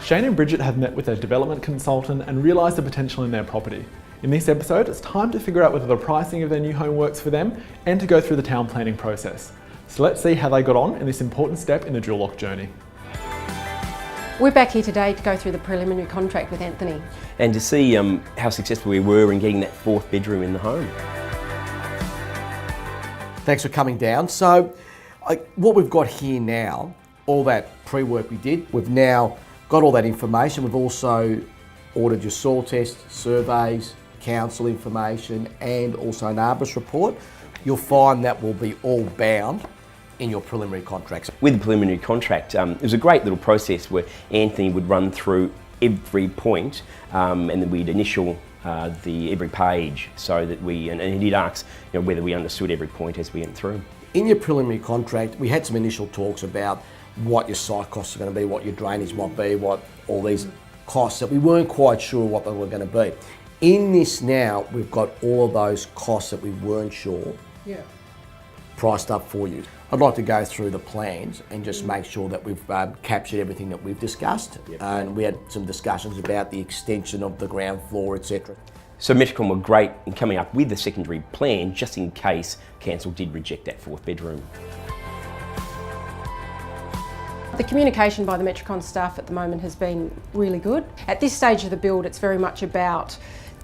Shane and Bridget have met with their development consultant and realised the potential in their property. In this episode, it's time to figure out whether the pricing of their new home works for them and to go through the town planning process. So let's see how they got on in this important step in the DualOcc journey. We're back here today to go through the preliminary contract with Anthony. And to see how successful we were in getting that fourth bedroom in the home. Thanks for coming down. So what we've got here now, all that pre-work we did, we've now got all that information. We've also ordered your soil test, surveys, council information, and also an arborist report. You'll find that will be all bound in your preliminary contracts. With the preliminary contract, it was a great little process where Anthony would run through every point and then we'd initial every page so that and he'd ask whether we understood every point as we went through. In your preliminary contract, we had some initial talks about what your site costs are going to be, what your drainage might be, what all these costs that we weren't quite sure what they were going to be. In this now, we've got all of those costs that we weren't sure priced up for you. I'd like to go through the plans and just make sure that we've captured everything that we've discussed. And we had some discussions about the extension of the ground floor, etc. So Metricon were great in coming up with the secondary plan just in case council did reject that fourth bedroom. The communication by the Metricon staff at the moment has been really good. At this stage of the build, it's very much about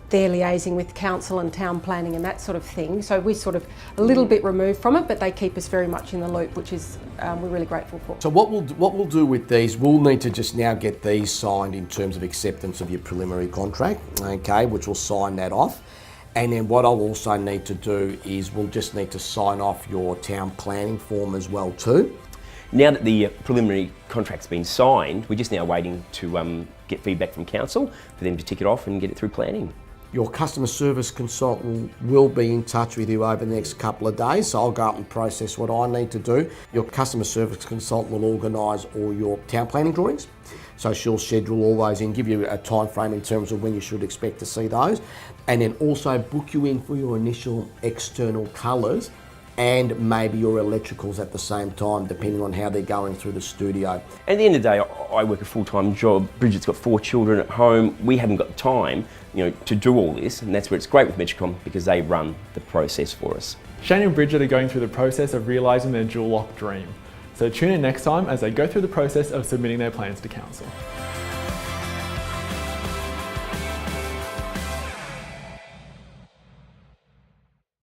their liaising with council and town planning and that sort of thing. So we're sort of a little bit removed from it, but they keep us very much in the loop, which is we're really grateful for. So what we'll do with these, we'll need to just now get these signed in terms of acceptance of your preliminary contract, okay, which will sign that off. And then what I'll also need to do is we'll just need to sign off your town planning form as well too. Now that the preliminary contract's been signed, we're just now waiting to get feedback from council for them to tick it off and get it through planning. Your customer service consultant will be in touch with you over the next couple of days, so I'll go up and process what I need to do. Your customer service consultant will organise all your town planning drawings, so she'll schedule all those in, give you a time frame in terms of when you should expect to see those, and then also book you in for your initial external colours and maybe your electricals at the same time, depending on how they're going through the studio. At the end of the day, I work a full-time job. Bridget's got 4 children at home. We haven't got time, to do all this, and that's where it's great with Metricon because they run the process for us. Shane and Bridget are going through the process of realising their DualOcc dream. So tune in next time as they go through the process of submitting their plans to council.